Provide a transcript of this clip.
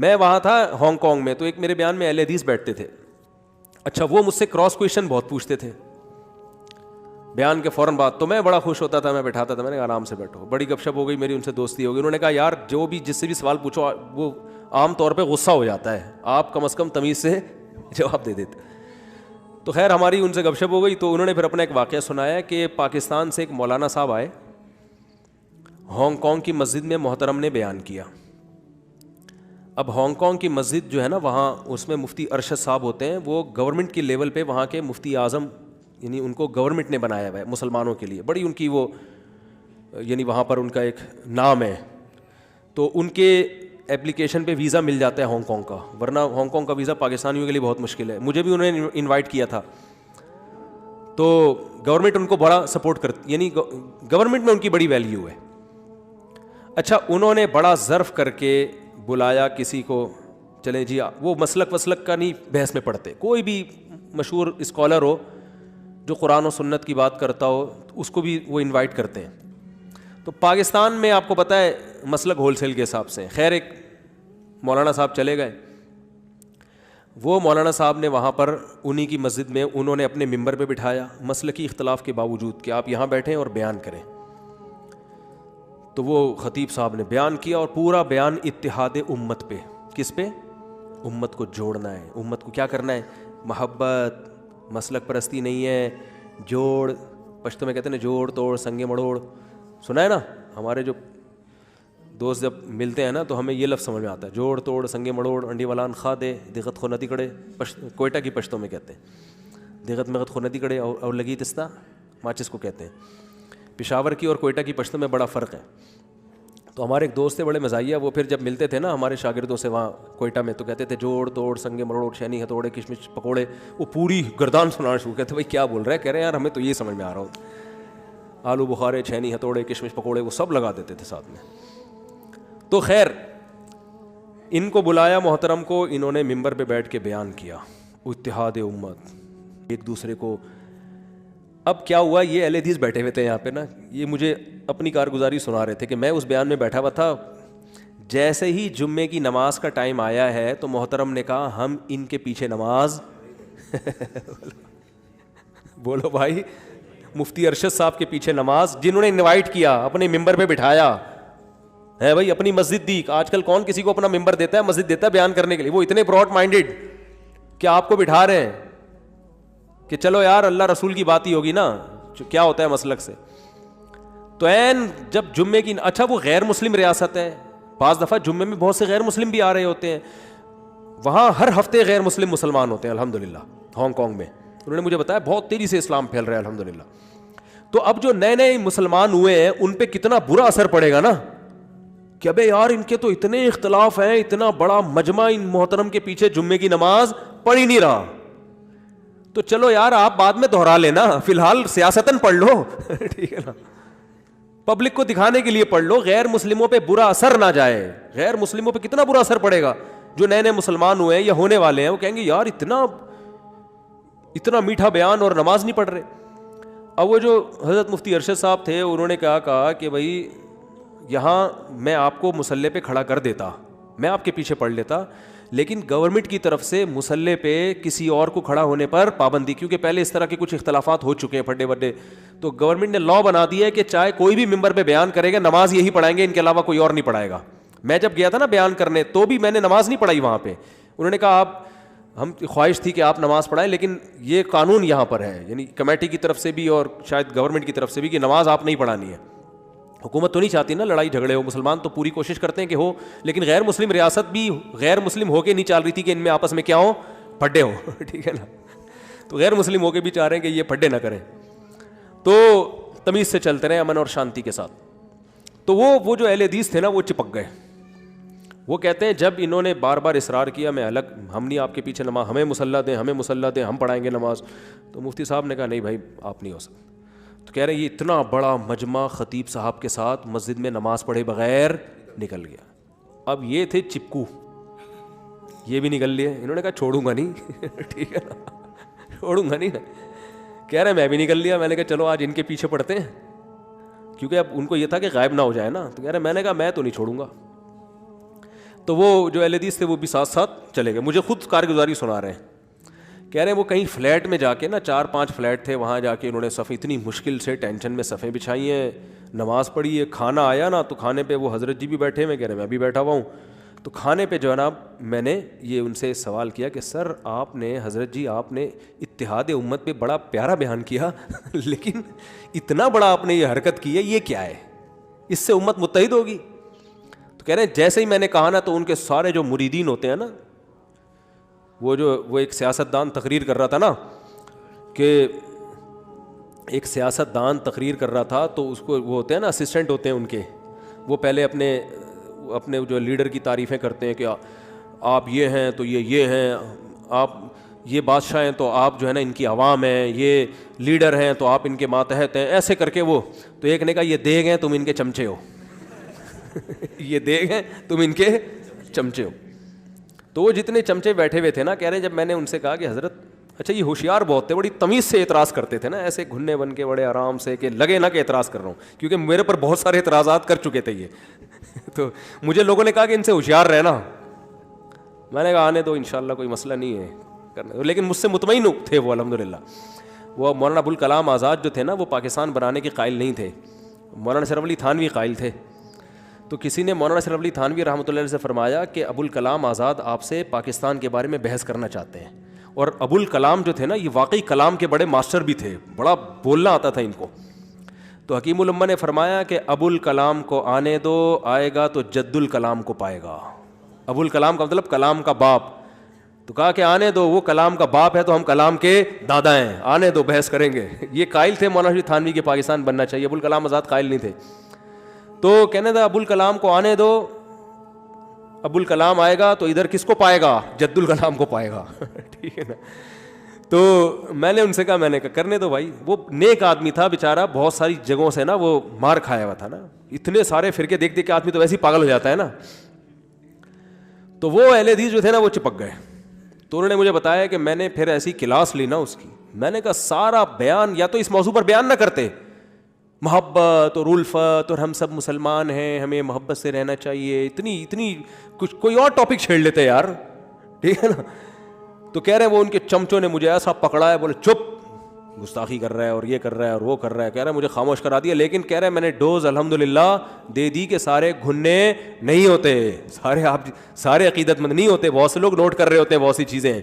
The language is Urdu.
میں وہاں تھا ہانگ کانگ میں, تو ایک میرے بیان میں اہل حدیث بیٹھتے تھے. اچھا, وہ مجھ سے کراس کویشچن بہت پوچھتے تھے بیان کے فوراً بعد, تو میں بڑا خوش ہوتا تھا, میں بٹھاتا تھا, میں نے کہا آرام سے بیٹھو. بڑی گپ شپ ہو گئی میری ان سے, دوستی ہو گئی. انہوں نے کہا یار جو بھی جس سے بھی سوال پوچھو وہ عام طور پہ غصہ ہو جاتا ہے, آپ کم از کم تمیز سے جواب دے دیتے. تو خیر ہماری ان سے گپ شپ ہو گئی. تو انہوں نے پھر اپنا ایک واقعہ سنایا کہ پاکستان سے ایک مولانا صاحب آئے, ہانگ کانگ کی مسجد میں محترم نے بیان کیا. اب ہانگ کانگ کی مسجد جو ہے نا, وہاں اس میں مفتی ارشد صاحب ہوتے ہیں, وہ گورنمنٹ کی لیول پہ وہاں کے مفتی اعظم, یعنی ان کو گورنمنٹ نے بنایا ہوا ہے مسلمانوں کے لیے, بڑی ان کی وہ یعنی وہاں پر ان کا ایک نام ہے. تو ان کے اپلیکیشن پہ ویزا مل جاتا ہے ہانگ کانگ کا, ورنہ ہانگ کانگ کا ویزا پاکستانیوں کے لیے بہت مشکل ہے. مجھے بھی انہوں نے انوائٹ کیا تھا. تو گورنمنٹ ان کو بڑا سپورٹ کرتی, یعنی گورنمنٹ میں ان کی بڑی ویلیو ہے. اچھا, انہوں نے بڑا ظرف کر کے بلایا کسی کو, چلیں جی وہ مسلک وسلک کا نہیں بحث میں پڑھتے, کوئی بھی مشہور اسکالر ہو جو قرآن و سنت کی بات کرتا ہو اس کو بھی وہ انوائٹ کرتے ہیں. تو پاکستان میں آپ کو پتہ ہے مسلک ہول سیل کے حساب سے. خیر ایک مولانا صاحب چلے گئے, وہ مولانا صاحب نے وہاں پر انہی کی مسجد میں انہوں نے اپنے ممبر پہ بٹھایا, مسلکی اختلاف کے باوجود کہ آپ یہاں بیٹھیں اور بیان کریں. تو وہ خطیب صاحب نے بیان کیا, اور پورا بیان اتحاد امت پہ. کس پہ؟ امت کو جوڑنا ہے, امت کو کیا کرنا ہے, محبت, مسلک پرستی نہیں ہے, جوڑ, پشتو میں کہتے ہیں نا جوڑ توڑ سنگے مڑوڑ, سنا ہے نا. ہمارے جو دوست جب ملتے ہیں نا تو ہمیں یہ لفظ سمجھ میں آتا ہے, جوڑ توڑ سنگے مڑوڑ انڈی ولان خا دے دغت خو ندی کڑے. کوئٹہ کی پشتوں میں کہتے ہیں دغت مغت خو ندی کڑے اور لگی تستا ماچس کو کہتے ہیں. پشاور کی اور کوئٹہ کی پشتوں میں بڑا فرق ہے. تو ہمارے ایک دوست تھے بڑے مزاحیہ, وہ پھر جب ملتے تھے نا ہمارے شاگردوں سے وہاں کوئٹہ میں, تو کہتے تھے جوڑ توڑ سنگے مروڑ شینی ہتھوڑے کشمش پکوڑے. وہ پوری گردان سنانا شروع کہتے بھائی کیا بول رہے ہیں, کہہ رہے ہیں یار ہمیں تو یہ سمجھ میں آ رہا ہو, آلو بخارے چھینی ہتھوڑے کشمش پکوڑے وہ سب لگا دیتے تھے ساتھ میں. تو خیر ان کو بلایا محترم کو, انہوں نے ممبر پہ بیٹھ کے بیان کیا اتحاد امت, ایک دوسرے کو. اب کیا ہوا, یہ اہل حدیث بیٹھے ہوئے تھے یہاں پہ نا, یہ مجھے اپنی کارگزاری سنا رہے تھے کہ میں اس بیان میں بیٹھا ہوا تھا. جیسے ہی جمعے کی نماز کا ٹائم آیا ہے تو محترم نے کہا ہم ان کے پیچھے نماز بولو بھائی, مفتی ارشد صاحب کے پیچھے نماز, جنہوں نے انوائٹ کیا اپنے ممبر پہ بٹھایا ہے بھائی, اپنی مسجد دی. آج کل کون کسی کو اپنا ممبر دیتا ہے, مسجد دیتا ہے بیان کرنے کے لیے. وہ اتنے براڈ مائنڈیڈ کہ آپ کو بٹھا رہے ہیں کہ چلو یار اللہ رسول کی بات ہی ہوگی نا, کیا ہوتا ہے مسلک سے. تو این جب جمعے کی, اچھا وہ غیر مسلم ریاست ہے, بعض دفعہ جمعے میں بہت سے غیر مسلم بھی آ رہے ہوتے ہیں, وہاں ہر ہفتے غیر مسلم مسلمان ہوتے ہیں الحمدللہ. ہانگ کانگ میں انہوں نے مجھے بتایا بہت تیزی سے اسلام پھیل رہا ہے الحمدللہ. تو اب جو نئے نئے مسلمان ہوئے ہیں ان پہ کتنا برا اثر پڑے گا نا کہ ابے یار ان کے تو اتنے اختلاف ہیں, اتنا بڑا مجمع ان محترم کے پیچھے جمعے کی نماز پڑھ ہی نہیں رہا. تو چلو یار آپ بعد میں دہرا لینا, فی الحال سیاستاً پڑھ لو ٹھیک ہے نا, پبلک کو دکھانے کے لیے پڑھ لو, غیر مسلموں پہ برا اثر نہ جائے. غیر مسلموں پہ کتنا برا اثر پڑے گا, جو نئے نئے مسلمان ہوئے ہیں یا ہونے والے ہیں, وہ کہیں گے یار اتنا میٹھا بیان اور نماز نہیں پڑھ رہے. اب وہ جو حضرت مفتی ارشد صاحب تھے انہوں نے کہا کہ بھائی یہاں میں آپ کو مصلی پہ کھڑا کر دیتا, میں آپ کے پیچھے پڑھ لیتا, لیکن گورنمنٹ کی طرف سے مصلی پہ کسی اور کو کھڑا ہونے پر پابندی, کیونکہ پہلے اس طرح کے کچھ اختلافات ہو چکے ہیں پھڈے وڈے. تو گورنمنٹ نے لا بنا دیا ہے کہ چاہے کوئی بھی ممبر پہ بیان کرے گا نماز یہی پڑھائیں گے, ان کے علاوہ کوئی اور نہیں پڑھائے گا. میں جب گیا تھا نا بیان کرنے تو بھی میں نے نماز نہیں پڑھائی وہاں پہ. انہوں نے کہا آپ, ہم خواہش تھی کہ آپ نماز پڑھائیں, لیکن یہ قانون یہاں پر ہے, یعنی کمیٹی کی طرف سے بھی اور شاید گورنمنٹ کی طرف سے بھی, کہ نماز آپ نہیں پڑھانی ہے. حکومت تو نہیں چاہتی نا لڑائی جھگڑے ہو, مسلمان تو پوری کوشش کرتے ہیں کہ ہو, لیکن غیر مسلم ریاست بھی غیر مسلم ہو کے نہیں چال رہی تھی کہ ان میں آپس میں کیا ہو, پھڈے ہوں ٹھیک ہے نا. تو غیر مسلم ہو کے بھی چاہ رہے ہیں کہ یہ پھڈے نہ کریں, تو تمیز سے چلتے رہے امن اور شانتی کے ساتھ. تو وہ جو اہل حدیث تھے نا وہ چپک گئے. وہ کہتے ہیں جب انہوں نے بار بار اصرار کیا میں الگ, ہم نہیں آپ کے پیچھے نماز, ہمیں مصلی دیں, ہمیں مصلی دیں, ہم پڑھائیں گے نماز, تو مفتی صاحب نے کہا نہیں بھائی آپ نہیں ہو سکتے. تو کہہ رہے ہیں یہ اتنا بڑا مجمع خطیب صاحب کے ساتھ مسجد میں نماز پڑھے بغیر نکل گیا. اب یہ تھے چپکو, یہ بھی نکل لیے. انہوں نے کہا چھوڑوں گا نہیں ٹھیک ہے نا, چھوڑوں گا نہیں. کہہ رہے میں بھی نکل لیا. میں نے کہا چلو آج ان کے پیچھے پڑھتے ہیں, کیونکہ اب ان کو یہ تھا کہ غائب نہ ہو جائے نا. تو کہہ رہے میں نے کہا میں تو نہیں چھوڑوں گا. تو وہ جو اہل حدیث تھے وہ بھی ساتھ ساتھ چلے گئے. مجھے خود کارگزاری سنا رہے ہیں, کہہ رہے ہیں وہ کہیں فلیٹ میں جا کے نا 4-5 فلیٹ تھے, وہاں جا کے انہوں نے صفیں اتنی مشکل سے ٹینشن میں صفیں بچھائی ہیں, نماز پڑھی ہے, کھانا آیا نا تو کھانے پہ وہ حضرت جی بھی بیٹھے ہوئے, کہہ رہے ہیں میں بھی بیٹھا ہوا ہوں. تو کھانے پہ جو ہے نا میں نے یہ ان سے سوال کیا کہ سر آپ نے, حضرت جی آپ نے اتحاد امت پہ بڑا پیارا بیان کیا لیکن اتنا بڑا آپ نے یہ حرکت کی ہے, یہ کیا ہے, اس سے امت متحد ہوگی؟ تو کہہ رہے ہیں جیسے ہی میں نے کہا نا تو ان کے سارے جو مریدین ہوتے ہیں نا, وہ ایک سیاستدان تقریر کر رہا تھا نا, کہ ایک سیاستدان تقریر کر رہا تھا تو اس کو وہ ہوتے ہیں نا اسسٹنٹ ہوتے ہیں ان کے, وہ پہلے اپنے جو لیڈر کی تعریفیں کرتے ہیں کہ آپ یہ ہیں تو یہ ہیں, آپ یہ بادشاہ ہیں تو آپ جو ہے نا ان کی عوام ہیں, یہ لیڈر ہیں تو آپ ان کے ماتحت ہیں, ایسے کر کے وہ. تو ایک نے کہا یہ دیگ ہیں تم ان کے چمچے ہو یہ دیگ ہیں تم ان کے چمچے ہو. تو وہ جتنے چمچے بیٹھے ہوئے تھے نا, کہہ رہے ہیں جب میں نے ان سے کہا کہ حضرت اچھا یہ ہوشیار بہت تھے, بڑی تمیز سے اعتراض کرتے تھے نا, ایسے گھننے بن کے بڑے آرام سے, کہ لگے نہ کہ اعتراض کر رہا ہوں, کیونکہ میرے پر بہت سارے اعتراضات کر چکے تھے یہ تو مجھے لوگوں نے کہا کہ ان سے ہوشیار رہنا, میں نے کہا آنے دو انشاءاللہ کوئی مسئلہ نہیں ہے کرنے, لیکن مجھ سے مطمئن تھے وہ الحمدللہ. وہ مولانا ابوالکلام آزاد جو تھے نا وہ پاکستان بنانے کے قائل نہیں تھے, مولانا اشرف علی تھانوی قائل تھے. تو کسی نے مولانا اشرف علی تھانوی رحمۃ اللہ علیہ سے فرمایا کہ ابوالکلام آزاد آپ سے پاکستان کے بارے میں بحث کرنا چاہتے ہیں. اور ابوالکلام جو تھے نا یہ واقعی کلام کے بڑے ماسٹر بھی تھے, بڑا بولنا آتا تھا ان کو. تو حکیم الامہ نے فرمایا کہ ابوالکلام کو آنے دو, آئے گا تو جد الکلام کو پائے گا. ابوالکلام کا مطلب کلام کا باپ. تو کہا کہ آنے دو, وہ کلام کا باپ ہے تو ہم کلام کے دادا ہیں, آنے دو بحث کریں گے. یہ قائل تھے مولانا اشرف تھانوی کے پاکستان بننا چاہیے, ابوالکلام آزاد قائل نہیں تھے. تو کہنے تھا ابوالکلام کو آنے دو, ابوالکلام آئے گا تو ادھر کس کو پائے گا, جد الکلام کو پائے گا ٹھیک ہے نا. تو میں نے ان سے کہا, میں نے کہا کرنے دو بھائی, وہ نیک آدمی تھا بیچارہ, بہت ساری جگہوں سے نا وہ مار کھایا ہوا تھا نا, اتنے سارے فرقے دیکھ دیکھ کے آدمی تو ویسے ہی پاگل ہو جاتا ہے نا. تو وہ اہل حدیث جو تھے نا وہ چپک گئے. تو انہوں نے مجھے بتایا کہ میں نے پھر ایسی کلاس لی نا اس کی, میں نے کہا سارا بیان یا تو اس موضوع پر بیان نہ کرتے, محبت اور الفت اور ہم سب مسلمان ہیں, ہمیں محبت سے رہنا چاہیے, اتنی کچھ کوئی اور ٹاپک چھیڑ لیتے یار, ٹھیک ہے نا. تو کہہ رہے ہیں وہ ان کے چمچوں نے مجھے ایسا پکڑا ہے, بولے چپ, گستاخی کر رہا ہے اور یہ کر رہا ہے اور وہ کر رہا ہے, کہہ رہا ہے مجھے خاموش کرا دیا. لیکن کہہ رہے ہیں میں نے ڈوز الحمدللہ دے دی کہ سارے گھننے نہیں ہوتے, سارے عقیدت مند نہیں ہوتے, بہت سے لوگ نوٹ کر رہے ہوتے ہیں بہت سی چیزیں.